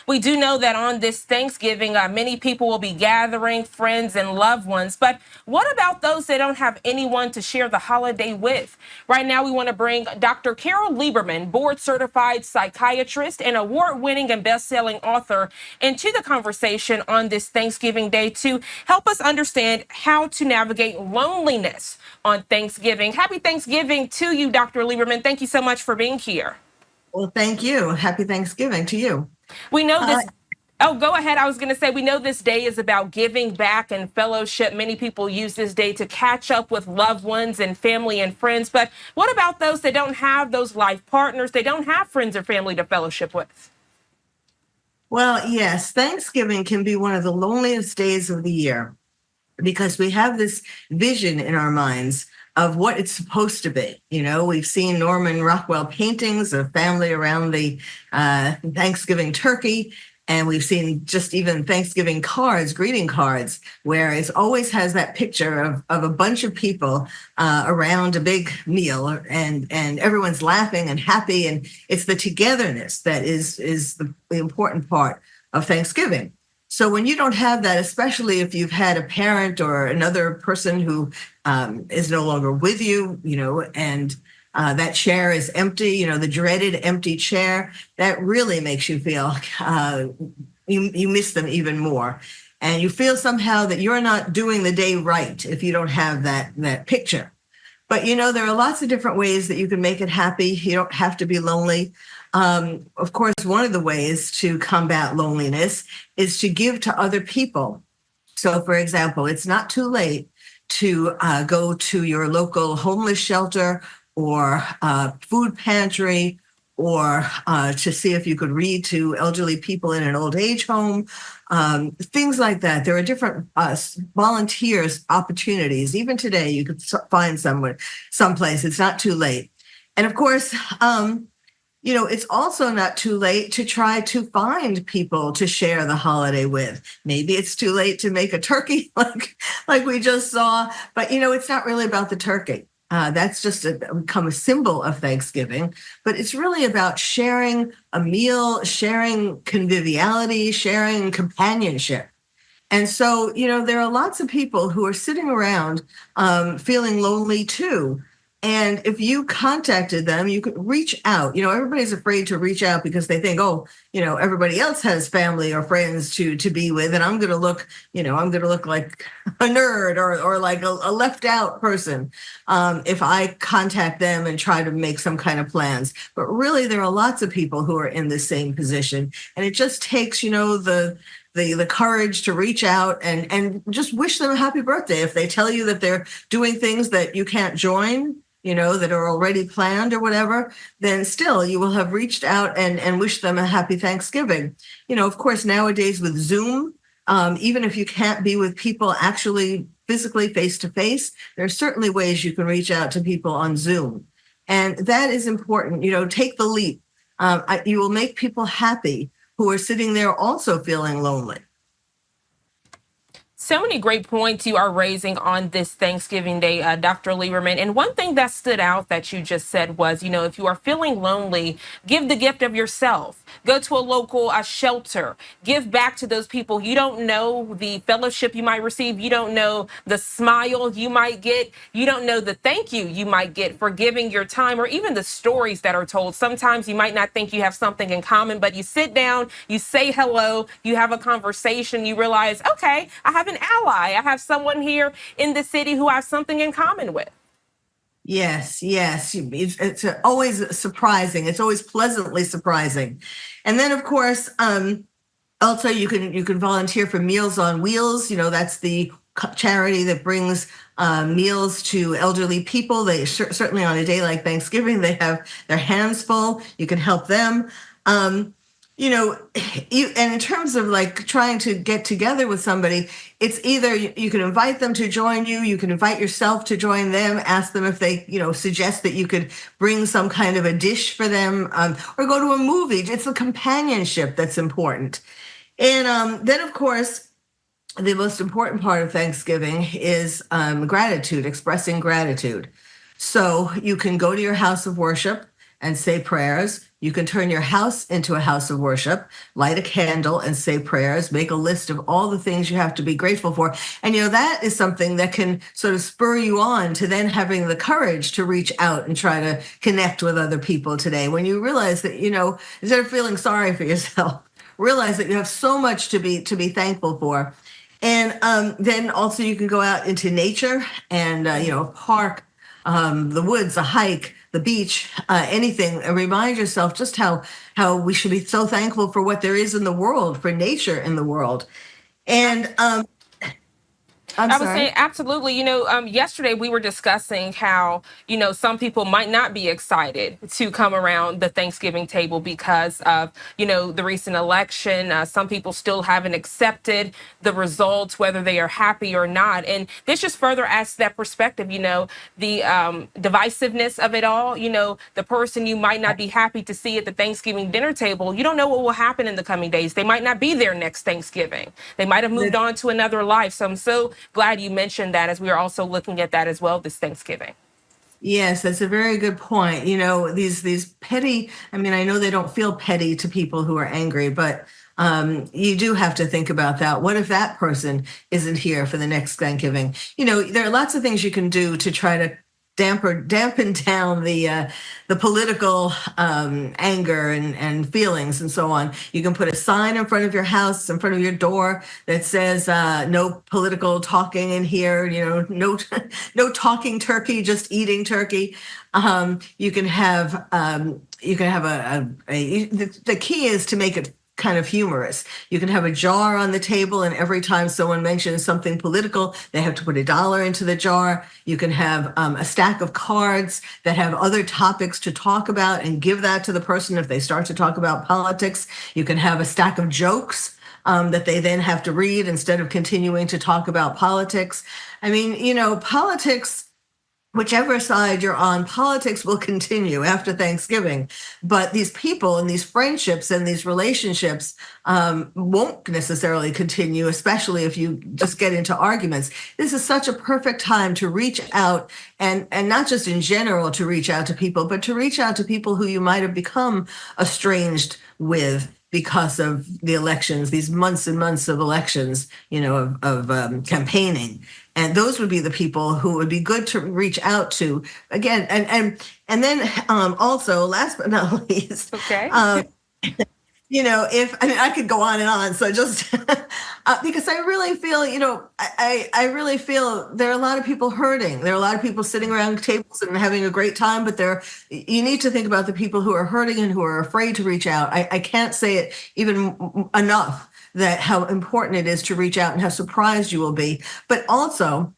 We do know that on this Thanksgiving, many people will be gathering friends and loved ones. But what about those that don't have anyone to share the holiday with? Right now, we want to bring Dr. Carol Lieberman, board certified psychiatrist and award winning and best selling author, into the conversation on this Thanksgiving Day to help us understand how to navigate loneliness on Thanksgiving. Happy Thanksgiving to you, Dr. Lieberman. Thank you so much for being here. Well, thank you. Happy Thanksgiving to you. We know this. Oh, go ahead. I was going to say, we know this day is about giving back and fellowship. Many people use this day to catch up with loved ones and family and friends. But what about those that don't have those life partners? They don't have friends or family to fellowship with? Well, yes, Thanksgiving can be one of the loneliest days of the year because we have this vision in our minds of what it's supposed to be. You know, we've seen Norman Rockwell paintings of family around the Thanksgiving turkey. And we've seen just even Thanksgiving cards, greeting cards, where it always has that picture of a bunch of people around a big meal, and everyone's laughing and happy. And it's the togetherness that is the important part of Thanksgiving. So when you don't have that, especially if you've had a parent or another person who is no longer with you, you know, and that chair is empty, you know, the dreaded empty chair, that really makes you feel you miss them even more. And you feel somehow that you're not doing the day right if you don't have that picture. But, you know, there are lots of different ways that you can make it happy. You don't have to be lonely. Of course, one of the ways to combat loneliness is to give to other people. So, for example, it's not too late to go to your local homeless shelter or food pantry, or to see if you could read to elderly people in an old age home, things like that. There are different volunteers opportunities. Even today, you could find someplace. It's not too late. And of course, you know, it's also not too late to try to find people to share the holiday with. Maybe it's too late to make a turkey like we just saw, but you know, it's not really about the turkey. That's just become a symbol of Thanksgiving, but it's really about sharing a meal, sharing conviviality, sharing companionship. And so, you know, there are lots of people who are sitting around feeling lonely too. And if you contacted them, you could reach out. You know, everybody's afraid to reach out because they think, oh, you know, everybody else has family or friends to be with, and I'm going to look, you know, I'm going to look like a nerd or like a left out person if I contact them and try to make some kind of plans. But really, there are lots of people who are in the same position, and it just takes, you know, the courage to reach out and just wish them a happy birthday. If they tell you that they're doing things that you can't join, you know, that are already planned or whatever, then still you will have reached out and wished them a happy Thanksgiving. You know, of course, nowadays with Zoom, even if you can't be with people actually physically face to face, there are certainly ways you can reach out to people on Zoom. And that is important. You know, take the leap. You will make people happy who are sitting there also feeling lonely. So many great points you are raising on this Thanksgiving Day, Dr. Lieberman. And one thing that stood out that you just said was, you know, if you are feeling lonely, give the gift of yourself. Go to a local shelter. Give back to those people. You don't know the fellowship you might receive. You don't know the smile you might get. You don't know the thank you might get for giving your time, or even the stories that are told. Sometimes you might not think you have something in common, but you sit down, you say hello, you have a conversation, you realize, okay, I have an ally. I have someone here in the city who I have something in common with. Yes, yes. It's always surprising. It's always pleasantly surprising. And then, of course, also you can volunteer for Meals on Wheels. You know, that's the charity that brings meals to elderly people. They certainly on a day like Thanksgiving, they have their hands full. You can help them. You know, and in terms of like trying to get together with somebody, it's either you can invite them to join you, you can invite yourself to join them, ask them if they, you know, suggest that you could bring some kind of a dish for them, or go to a movie. It's the companionship that's important. And then, of course, the most important part of Thanksgiving is gratitude, expressing gratitude. So you can go to your house of worship and say prayers. You can turn your house into a house of worship, light a candle and say prayers, make a list of all the things you have to be grateful for. And, that is something that can sort of spur you on to then having the courage to reach out and try to connect with other people today. When you realize that, instead of feeling sorry for yourself, realize that you have so much to be thankful for. And then also you can go out into nature and, a park, the woods, a hike, the beach, anything, and remind yourself just how we should be so thankful for what there is in the world, for nature in the world. And I'm I was sorry. saying absolutely. Yesterday we were discussing how, some people might not be excited to come around the Thanksgiving table because of, the recent election. Some people still haven't accepted the results, whether they are happy or not. And this just further adds to that perspective, the divisiveness of it all. The person you might not be happy to see at the Thanksgiving dinner table, you don't know what will happen in the coming days. They might not be there next Thanksgiving. They might have moved on to another life. So I'm so glad you mentioned that, as we are also looking at that as well this Thanksgiving. Yes, that's a very good point. These petty, I mean, I know they don't feel petty to people who are angry, but you do have to think about that. What if that person isn't here for the next Thanksgiving? There are lots of things you can do to try to dampen down the political anger and feelings and so on. You can put a sign in front of your house, in front of your door, that says no political talking in here. No no talking turkey, just eating turkey. You can have the key is to make it kind of humorous. You can have a jar on the table, and every time someone mentions something political, they have to put $1 into the jar. You can have a stack of cards that have other topics to talk about and give that to the person if they start to talk about politics. You can have a stack of jokes that they then have to read instead of continuing to talk about politics. I mean, politics, whichever side you're on, politics will continue after Thanksgiving. But these people and these friendships and these relationships won't necessarily continue, especially if you just get into arguments. This is such a perfect time to reach out, and not just in general to reach out to people, but to reach out to people who you might have become estranged with because of the elections, these months and months of elections, of campaigning. And those would be the people who would be good to reach out to again. And then also, last but not least, Okay. if I could go on and on. So just because I really feel, I really feel there are a lot of people hurting. There are a lot of people sitting around tables and having a great time, but you need to think about the people who are hurting and who are afraid to reach out. I can't say it even enough that how important it is to reach out and how surprised you will be. But also,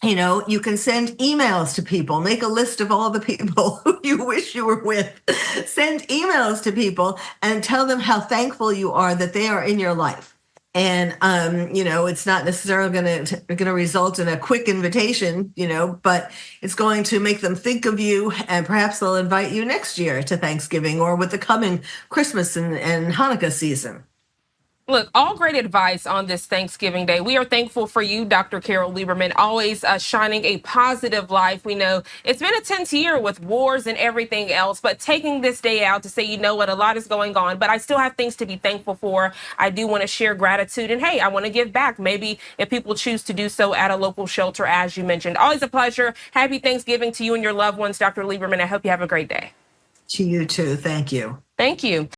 you can send emails to people, make a list of all the people who you wish you were with, send emails to people and tell them how thankful you are that they are in your life. And, it's not necessarily going to result in a quick invitation, but it's going to make them think of you, and perhaps they'll invite you next year to Thanksgiving or with the coming Christmas and Hanukkah season. Look, all great advice on this Thanksgiving Day. We are thankful for you, Dr. Carol Lieberman, always shining a positive life. We know it's been a tense year with wars and everything else, but taking this day out to say, you know what, a lot is going on, but I still have things to be thankful for. I do want to share gratitude, and hey, I want to give back. Maybe if people choose to do so at a local shelter, as you mentioned. Always a pleasure. Happy Thanksgiving to you and your loved ones, Dr. Lieberman. I hope you have a great day. To you too. Thank you. Thank you.